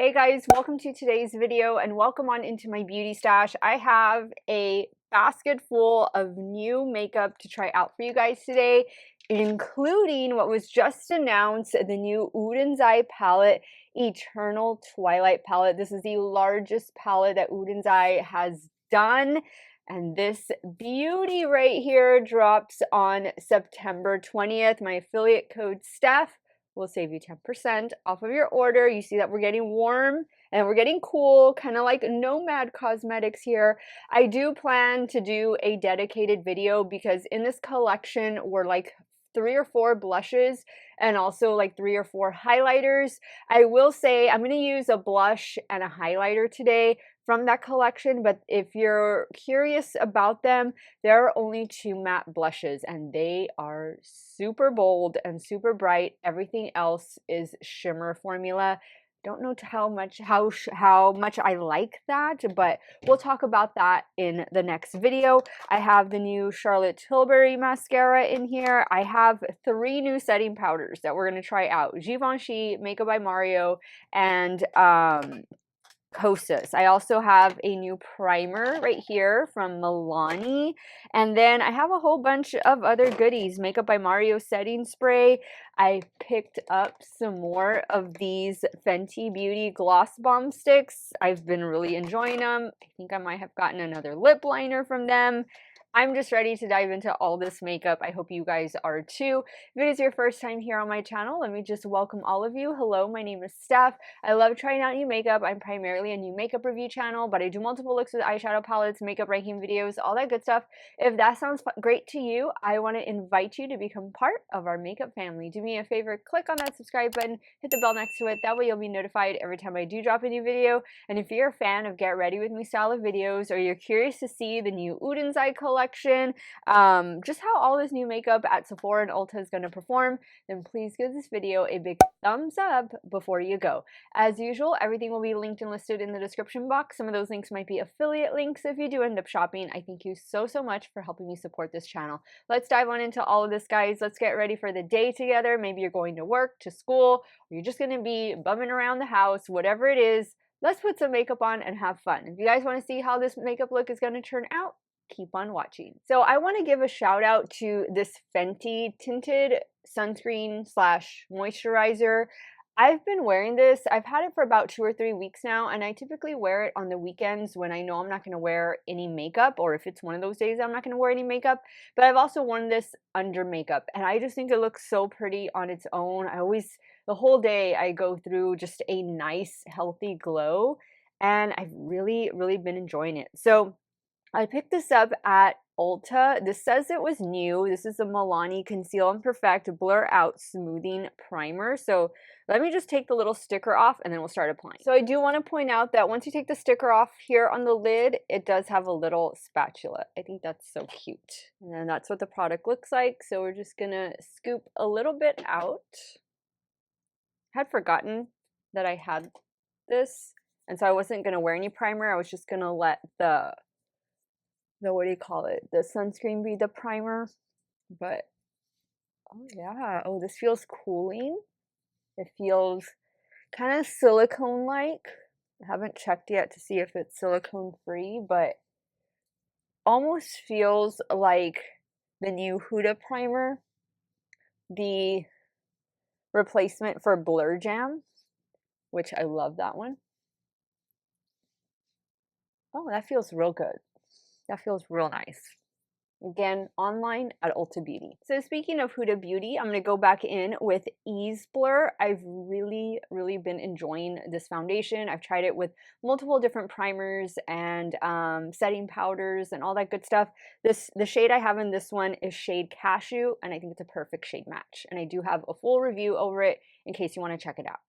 Hey guys, welcome to today's video and welcome on into my beauty stash. I have a basket full of new makeup to try out for you guys today, including what was just announced, the new Odens Eye palette, Eternal Twilight palette. This is the largest palette that Odens Eye has done. And this beauty right here drops on September 20th. My affiliate code Steff will save you 10% off of your order. You see that we're getting warm and we're getting cool, kind of like Nomad Cosmetics here. I do plan to do a dedicated video because in this collection were like 3 or 4 blushes and also like 3 or 4 highlighters. I will say I'm going to use a blush and a highlighter today from that collection, but if you're curious about them, there are only 2 matte blushes and they are super bold and super bright. Everything else is shimmer formula. Don't know how much I like that, but we'll talk about that in the next video. I have the new Charlotte Tilbury mascara in here. I have 3 new setting powders that we're going to try out. Givenchy, Makeup by Mario, and Kosas. I also have a new primer right here from Milani, and then I have a whole bunch of other goodies. Makeup by Mario setting spray. I picked up some more of these Fenty Beauty Gloss Bomb sticks. I've been really enjoying them. I think I might have gotten another lip liner from them. I'm just ready to dive into all this makeup. I hope you guys are too. If it is your first time here on my channel, let me just welcome all of you. Hello, my name is Steff. I love trying out new makeup. I'm primarily a new makeup review channel, but I do multiple looks with eyeshadow palettes, makeup ranking videos, all that good stuff. If that sounds great to you, I want to invite you to become part of our makeup family. Do me a favor, click on that subscribe button, hit the bell next to it. That way you'll be notified every time I do drop a new video. And if you're a fan of Get Ready With Me style of videos, or you're curious to see the new Odens Eye collection, just how all this new makeup at Sephora and Ulta is going to perform, then please give this video a big thumbs up before you go. As usual, everything will be linked and listed in the description box. Some of those links might be affiliate links if you do end up shopping. I thank you so much for helping me support this channel. Let's dive on into all of this, guys. Let's get ready for the day together. Maybe you're going to work, to school, or you're just going to be bumming around the house, whatever it is. Let's put some makeup on and have fun. If you guys want to see how this makeup look is going to turn out, keep on watching. So I want to give a shout out to this Fenty Tinted Sunscreen / Moisturizer. I've been wearing this. I've had it for about 2 or 3 weeks now, and I typically wear it on the weekends when I know I'm not going to wear any makeup, or if it's one of those days I'm not going to wear any makeup. But I've also worn this under makeup, and I just think it looks so pretty on its own. The whole day I go through just a nice, healthy glow, and I've really been enjoying it. So I picked this up at Ulta. This says it was new. This is the Milani Conceal and Perfect Blur Out Smoothing Primer. So let me just take the little sticker off and then we'll start applying. So I do want to point out that once you take the sticker off here on the lid, it does have a little spatula. I think that's so cute. And then that's what the product looks like. So we're just going to scoop a little bit out. I had forgotten that I had this, and so I wasn't going to wear any primer. I was just going to let the what do you call it? The sunscreen be the primer. But oh yeah, oh, this feels cooling. It feels kind of silicone-like. I haven't checked yet to see if it's silicone-free, but almost feels like the new Huda primer, the replacement for Blur Jam, which I love that one. Oh, that feels real good. That feels real nice. Again, online at Ulta Beauty. So speaking of Huda Beauty, I'm going to go back in with Ease Blur. I've really been enjoying this foundation. I've tried it with multiple different primers and setting powders and all that good stuff. The shade I have in this one is shade Cashew, and I think it's a perfect shade match. And I do have a full review over it in case you want to check it out.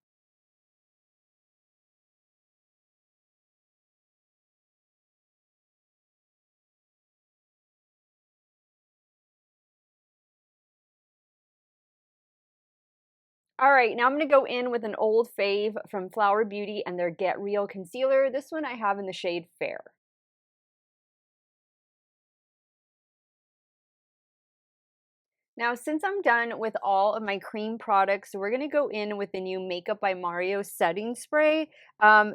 All right, now I'm going to go in with an old fave from Flower Beauty and their Get Real Concealer. This one I have in the shade Fair. Now, since I'm done with all of my cream products, we're going to go in with the new Makeup by Mario setting spray.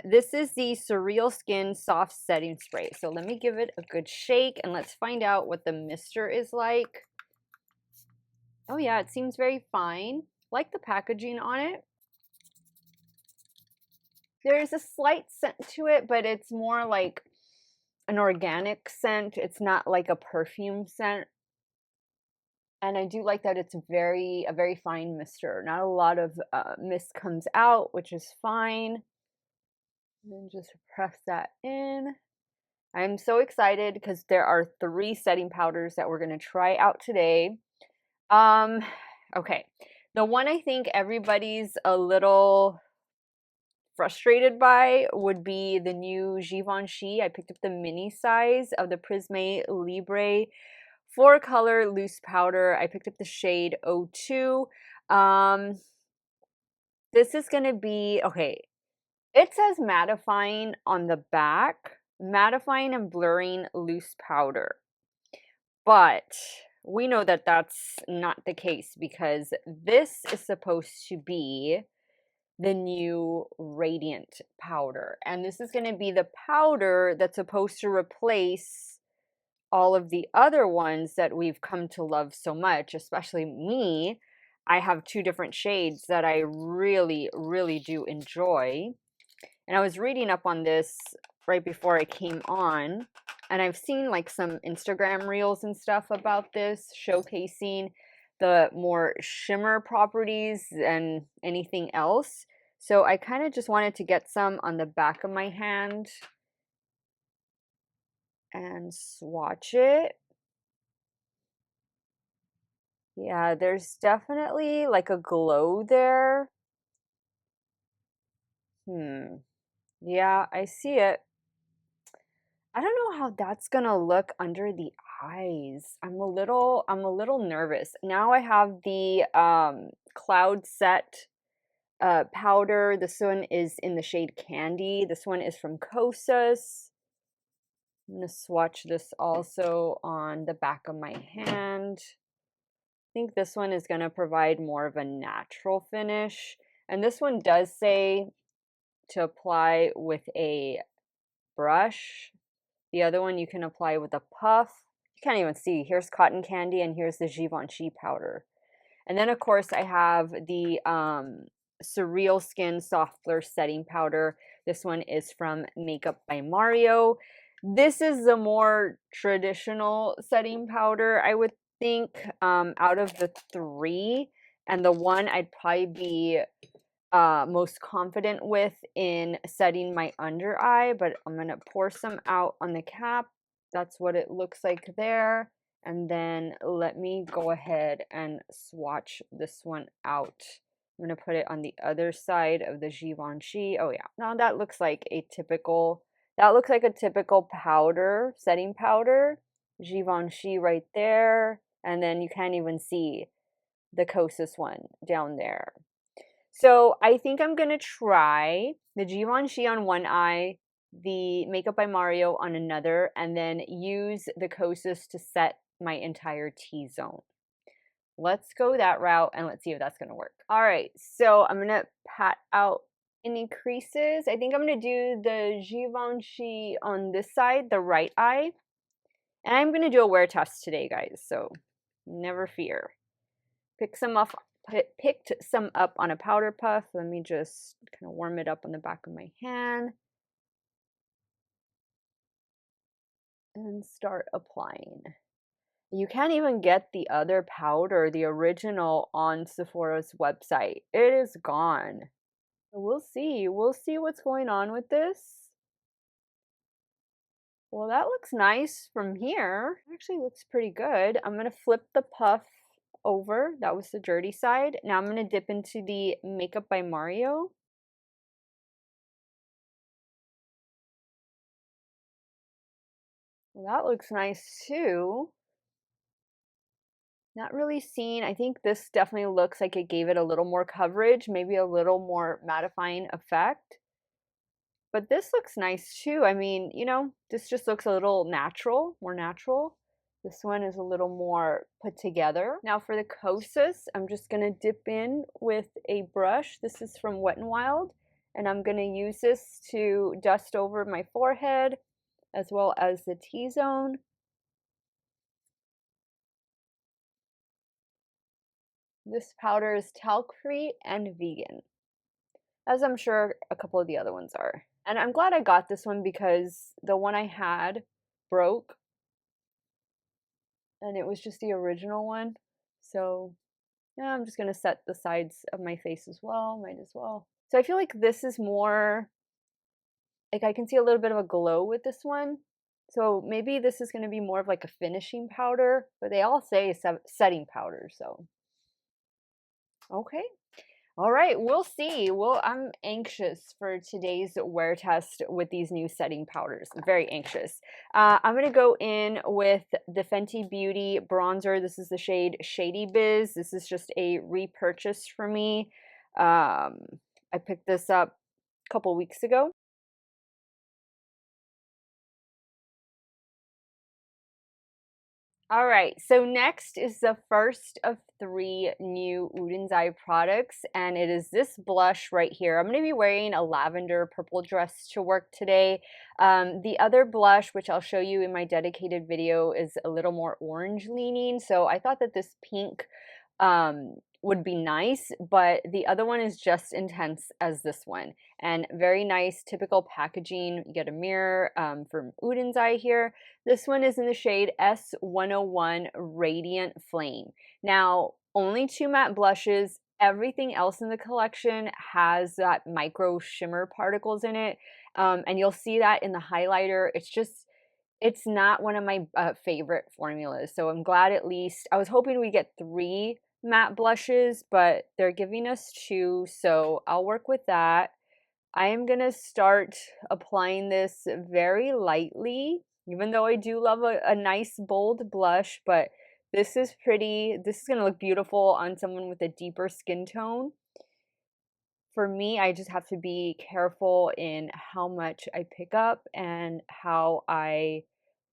This is the Surreal Skin Soft Setting Spray. So let me give it a good shake and let's find out what the mister is like. Oh yeah, it seems very fine. Like the packaging on it. There's a slight scent to it, but it's more like an organic scent. It's not like a perfume scent. And I do like that it's a very fine mister. Not a lot of mist comes out, which is fine. And then just press that in. I'm so excited because there are 3 setting powders that we're going to try out today. Okay. The one I think everybody's a little frustrated by would be the new Givenchy. I picked up the mini size of the Prisme Libre 4-color loose powder. I picked up the shade O2. This is going to be, okay, it says mattifying on the back, mattifying and blurring loose powder. But we know that that's not the case because this is supposed to be the new Radiant powder. And this is going to be the powder that's supposed to replace all of the other ones that we've come to love so much, especially me. I have 2 different shades that I really do enjoy. And I was reading up on this right before I came on, and I've seen like some Instagram reels and stuff about this, showcasing the more shimmer properties than anything else. So I kind of just wanted to get some on the back of my hand and swatch it. Yeah, there's definitely like a glow there. Yeah, I see it. I don't know how that's gonna look under the eyes. I'm a little nervous. Now I have the Cloud Set powder. This one is in the shade Candy. This one is from Kosas. I'm gonna swatch this also on the back of my hand. I think this one is gonna provide more of a natural finish. And this one does say to apply with a brush. The other one you can apply with a puff. You can't even see. Here's Cotton Candy and here's the Givenchy powder. And then of course I have the Surreal Skin Soft Blur Setting Powder. This one is from Makeup by Mario. This is the more traditional setting powder, I would think, out of the 3. And the one I'd probably be most confident with in setting my under eye, but I'm going to pour some out on the cap. That's what it looks like there. And then let me go ahead and swatch this one out. I'm going to put it on the other side of the Givenchy. Oh yeah, now that looks like a typical powder, setting powder. Givenchy right there. And then you can't even see the Kosas one down there. So I think I'm going to try the Givenchy on one eye, the Makeup by Mario on another, and then use the Kosas to set my entire T-zone. Let's go that route and let's see if that's going to work. All right, so I'm going to pat out any creases. I think I'm going to do the Givenchy on this side, the right eye. And I'm going to do a wear test today, guys, so never fear. Picked some up on a powder puff. Let me just kind of warm it up on the back of my hand and start applying. You can't even get the other powder, the original, on Sephora's website. It is gone. So we'll see. We'll see what's going on with this. Well, that looks nice from here. Actually looks pretty good. I'm going to flip the puff over. That was the dirty side. Now I'm going to dip into the Makeup by Mario. Well, that looks nice too. Not really seen. I think this definitely looks like it gave it a little more coverage, maybe a little more mattifying effect. But this looks nice too. I mean, you know, this just looks a little natural, more natural. This one is a little more put together. Now for the Kosas, I'm just gonna dip in with a brush. This is from Wet n Wild, and I'm gonna use this to dust over my forehead as well as the T-zone. This powder is talc-free and vegan, as I'm sure a couple of the other ones are. And I'm glad I got this one because the one I had broke, and it was just the original one. So yeah, I'm just gonna set the sides of my face as well, might as well. So I feel like this is more, like I can see a little bit of a glow with this one. So maybe this is gonna be more of like a finishing powder, but they all say setting powder, so. Okay. All right, we'll see. Well, I'm anxious for today's wear test with these new setting powders. I'm very anxious. I'm going to go in with the Fenty Beauty bronzer. This is the shade Shady Biz. This is just a repurchase for me. I picked this up a couple weeks ago. All right, so next is the first of 3 new Odens Eye products, and it is this blush right here. I'm going to be wearing a lavender purple dress to work today. The other blush, which I'll show you in my dedicated video, is a little more orange leaning, so I thought that this pink would be nice, but the other one is just intense as this one, and very nice typical packaging. You get a mirror from Odens Eye here. This one is in the shade S101 Radiant Flame. Now, only 2 matte blushes. Everything else in the collection has that micro shimmer particles in it, and you'll see that in the highlighter. It's not one of my favorite formulas, so I'm glad at least. I was hoping we get 3 matte blushes, but they're giving us 2, so I'll work with that. I am going to start applying this very lightly, even though I do love a nice bold blush, but this is pretty. This is going to look beautiful on someone with a deeper skin tone. For me, I just have to be careful in how much I pick up and how I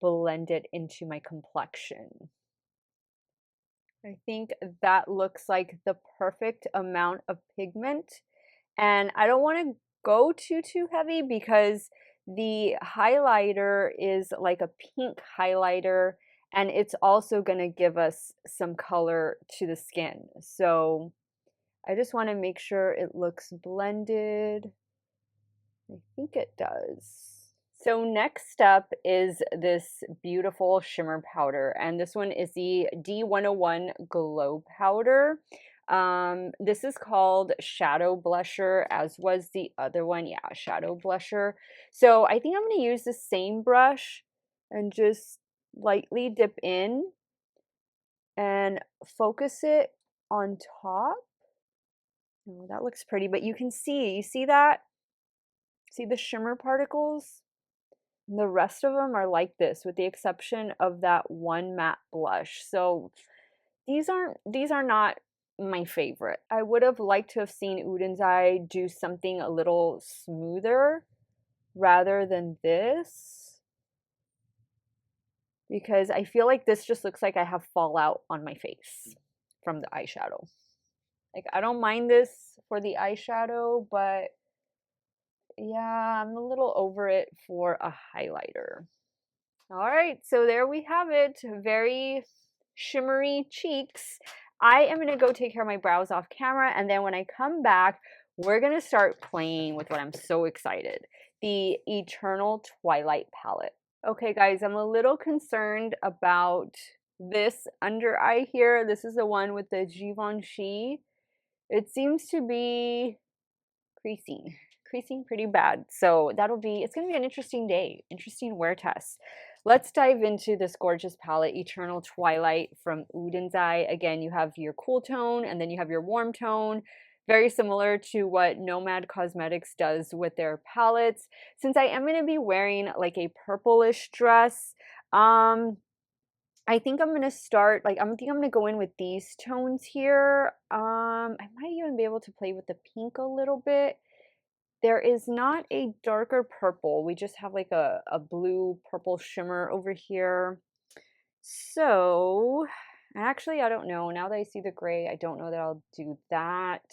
blend it into my complexion. I think that looks like the perfect amount of pigment. And I don't want to go too heavy because the highlighter is like a pink highlighter, and it's also going to give us some color to the skin. So I just want to make sure it looks blended. I think it does. So next up is this beautiful shimmer powder, and this one is the D101 Glow Powder. This is called Shadow Blusher, as was the other one. Yeah, Shadow Blusher. So I think I'm going to use the same brush and just lightly dip in and focus it on top. Oh, that looks pretty, but you see that? See the shimmer particles? And the rest of them are like this, with the exception of that one matte blush. So these are not my favorite. I would have liked to have seen Odens Eye do something a little smoother rather than this, because I feel like this just looks like I have fallout on my face from the eyeshadow. Like, I don't mind this for the eyeshadow, but yeah, I'm a little over it for a highlighter. All right, so there we have it. Very shimmery cheeks. I am going to go take care of my brows off camera, and then when I come back, we're going to start playing with what I'm so excited, the Eternal Twilight palette. Okay, guys, I'm a little concerned about this under eye here. This is the one with the Givenchy. It seems to be creasing pretty bad. So it's going to be an interesting day, interesting wear test. Let's dive into this gorgeous palette, Eternal Twilight from Odens Eye. Again, you have your cool tone and then you have your warm tone. Very similar to what Nomad Cosmetics does with their palettes. Since I am going to be wearing like a purplish dress, I think I'm going to start, I think I'm going to go in with these tones here. I might even be able to play with the pink a little bit. There is not a darker purple. We just have like a blue purple shimmer over here. So, actually, I don't know. Now that I see the gray, I don't know that I'll do that.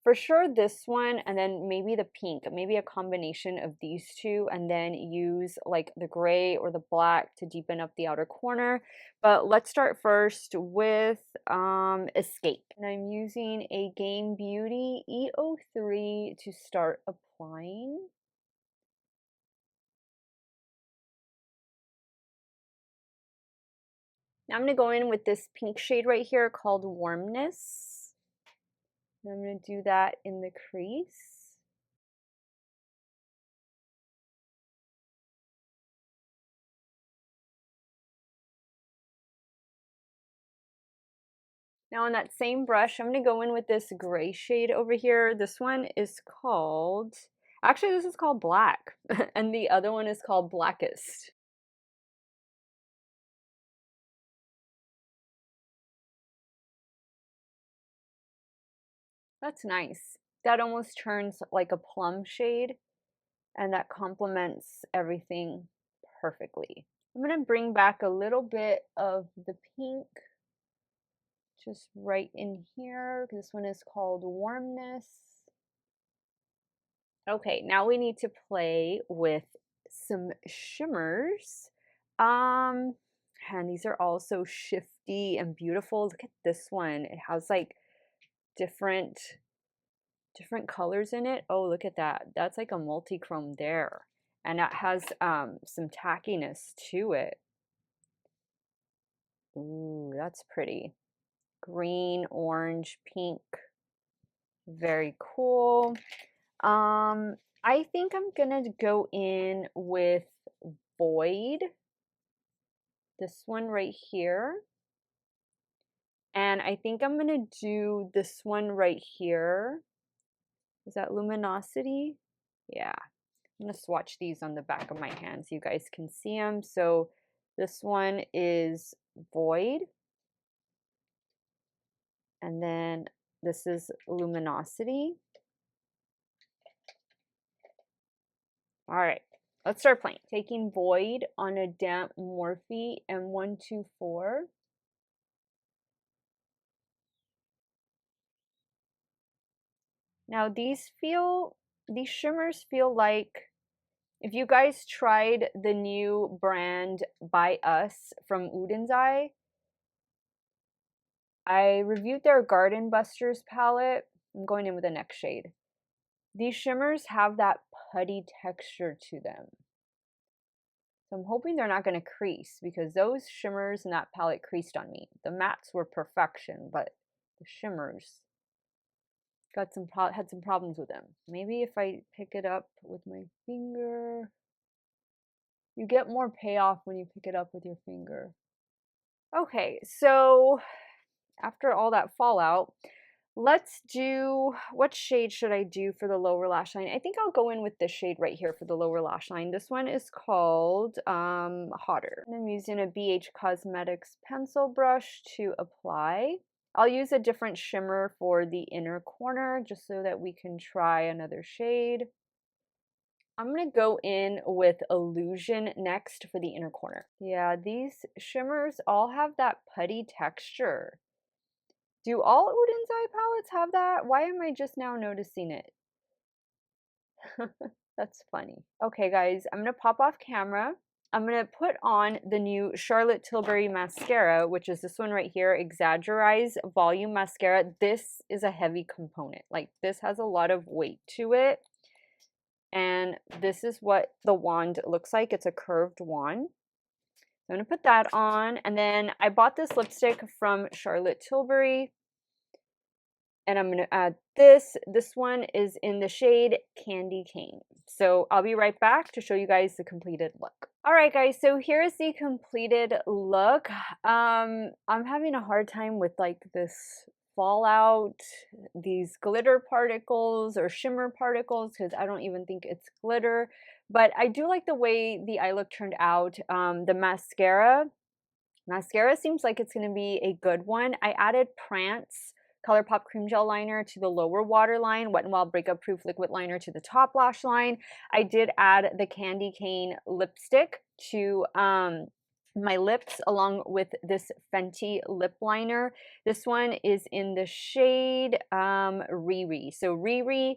For sure this one, and then maybe the pink, maybe a combination of these two, and then use like the gray or the black to deepen up the outer corner. But let's start first with Escape. And I'm using a Game Beauty E03 to start applying. Now I'm going to go in with this pink shade right here called Warmness. And I'm going to do that in the crease. Now on that same brush, I'm going to go in with this gray shade over here. This one is called, actually this is called Black, and the other one is called Blackest. That's nice. That almost turns like a plum shade, and that complements everything perfectly. I'm going to bring back a little bit of the pink just right in here. This one is called Warmness. Okay, now we need to play with some shimmers. And these are all so shifty and beautiful. Look at this one. It has like different colors in it. Oh, look at that. That's like a multi-chrome there. And that has some tackiness to it. Ooh, that's pretty. Green, orange, pink. Very cool. I think I'm gonna go in with Void. This one right here. And I think I'm gonna do this one right here. Is that Luminosity? Yeah. I'm gonna swatch these on the back of my hand so you guys can see them. So this one is Void. And then this is Luminosity. All right, let's start playing. Taking Void on a damp Morphe M124. Now these shimmers feel like if you guys tried the new brand By Us from Odens Eye. I reviewed their Garden Busters palette. I'm going in with the next shade. These shimmers have that putty texture to them. So I'm hoping they're not going to crease because those shimmers in that palette creased on me. The mattes were perfection, but the shimmers had some problems with them. Maybe if I pick it up with my finger. You get more payoff when you pick it up with your finger. Okay, so after all that fallout, let's do, what shade should I do for the lower lash line? I think I'll go in with this shade right here for the lower lash line. This one is called Hotter. I'm using a BH Cosmetics pencil brush to apply. I'll use a different shimmer for the inner corner just so that we can try another shade. I'm going to go in with Illusion next for the inner corner. Yeah, these shimmers all have that putty texture. Do all Odens Eye palettes have that? Why am I just now noticing it? That's funny. Okay, guys, I'm going to pop off camera. I'm going to put on the new Charlotte Tilbury mascara, which is this one right here, Exaggerize Volume Mascara. This is a heavy component. Like, this has a lot of weight to it. And this is what the wand looks like. It's a curved wand. I'm going to put that on. And then I bought this lipstick from Charlotte Tilbury. And I'm going to add this. This one is in the shade Candy Cane. So I'll be right back to show you guys the completed look. All right, guys. So here's the completed look. I'm having a hard time with like this fallout, these glitter particles or shimmer particles, because I don't even think it's glitter. But I do like the way the eye look turned out. The mascara seems like it's going to be a good one. I added Prance ColourPop Cream Gel Liner to the lower waterline, Wet n Wild Breakup Proof Liquid Liner to the top lash line. I did add the Candy Cane lipstick to my lips along with this Fenty lip liner. This one is in the shade Riri. So Riri,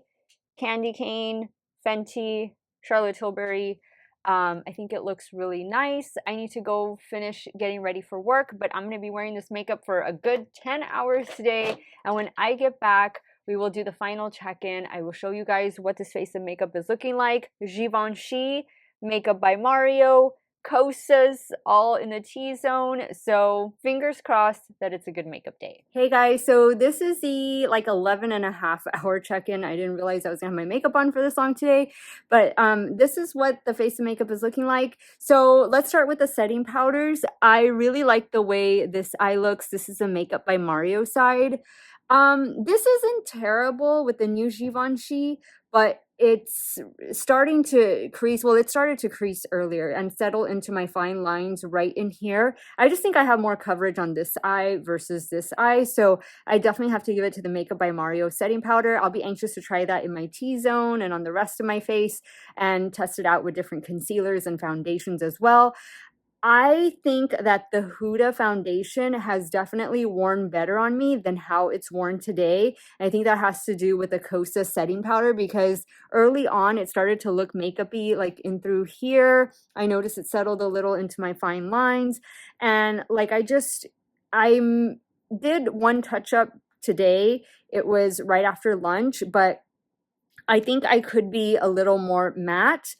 Candy Cane, Fenty, Charlotte Tilbury. I think it looks really nice. I need to go finish getting ready for work, but I'm going to be wearing this makeup for a good 10 hours today. And when I get back, we will do the final check-in. I will show you guys what this face of makeup is looking like. Givenchy, Makeup by Mario, Kosas, all in the T-zone. So fingers crossed that it's a good makeup day. Hey guys, so this is the like 11.5 hour check-in. I didn't realize I was gonna have my makeup on for this long today, but this is what the face of makeup is looking like. So let's start with the setting powders. I really like the way this eye looks. This is a Makeup by Mario side. This isn't terrible with the new Givenchy, but it's starting to crease. Well, it started to crease earlier and settle into my fine lines right in here. I just think I have more coverage on this eye versus this eye, so I definitely have to give it to the Makeup by Mario setting powder. I'll be anxious to try that in my T-zone and on the rest of my face and test it out with different concealers and foundations as well. I think that the Huda foundation has definitely worn better on me than how it's worn today. I think that has to do with the Kosas setting powder, because early on it started to look makeup-y, like in through here. I noticed it settled a little into my fine lines, and like I did one touch-up today. It was right after lunch, but I think I could be a little more matte.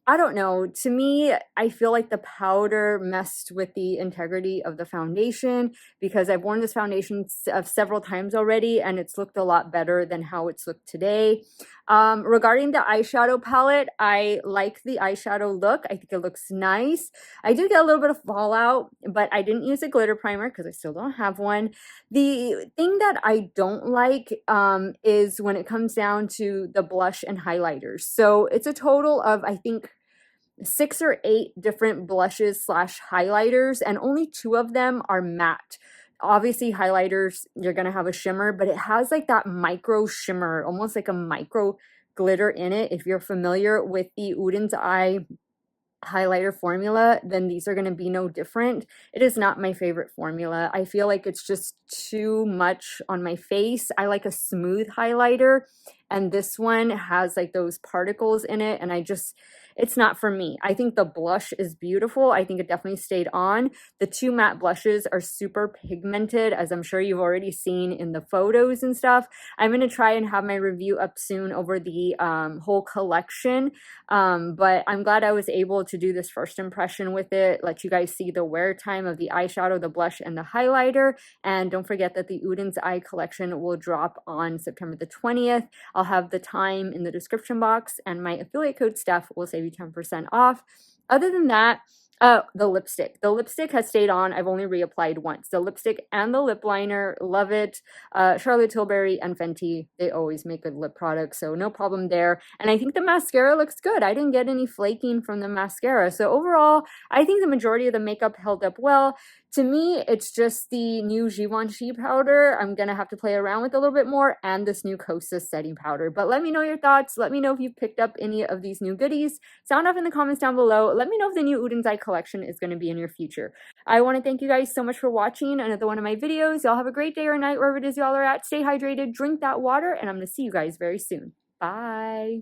I don't know. To me, I feel like the powder messed with the integrity of the foundation, because I've worn this foundation several times already and it's looked a lot better than how it's looked today. Regarding the eyeshadow palette, I like the eyeshadow look. I think it looks nice. I do get a little bit of fallout, but I didn't use a glitter primer because I still don't have one. The thing that I don't like is when it comes down to the blush and highlighters. So it's a total of, I think, 6 or 8 different blushes slash highlighters, and only 2 of them are matte. Obviously highlighters, you're gonna have a shimmer, but it has like that micro shimmer, almost like a micro glitter in it. If you're familiar with the Odens Eye highlighter formula, then these are going to be no different. It is not my favorite formula. I feel like it's just too much on my face. I like a smooth highlighter, and this one has like those particles in it, and it's not for me. I think the blush is beautiful. I think it definitely stayed on. The 2 matte blushes are super pigmented, as I'm sure you've already seen in the photos and stuff. I'm going to try and have my review up soon over the whole collection, but I'm glad I was able to do this first impression with it, let you guys see the wear time of the eyeshadow, the blush, and the highlighter. And don't forget that the Odens Eye collection will drop on September the 20th. I'll have the time in the description box, and my affiliate code Steff will save you 10% off. Other than that, the lipstick. The lipstick has stayed on. I've only reapplied once. The lipstick and the lip liner, love it. Charlotte Tilbury and Fenty, they always make good lip products, so no problem there. And I think the mascara looks good. I didn't get any flaking from the mascara. So overall, I think the majority of the makeup held up well. To me, it's just the new Givenchy powder I'm going to have to play around with a little bit more, and this new Kosas setting powder. But let me know your thoughts. Let me know if you've picked up any of these new goodies. Sound off in the comments down below. Let me know if the new Odens Eye collection is going to be in your future. I want to thank you guys so much for watching another one of my videos. Y'all have a great day or night wherever it is y'all are at. Stay hydrated, drink that water, and I'm going to see you guys very soon. Bye.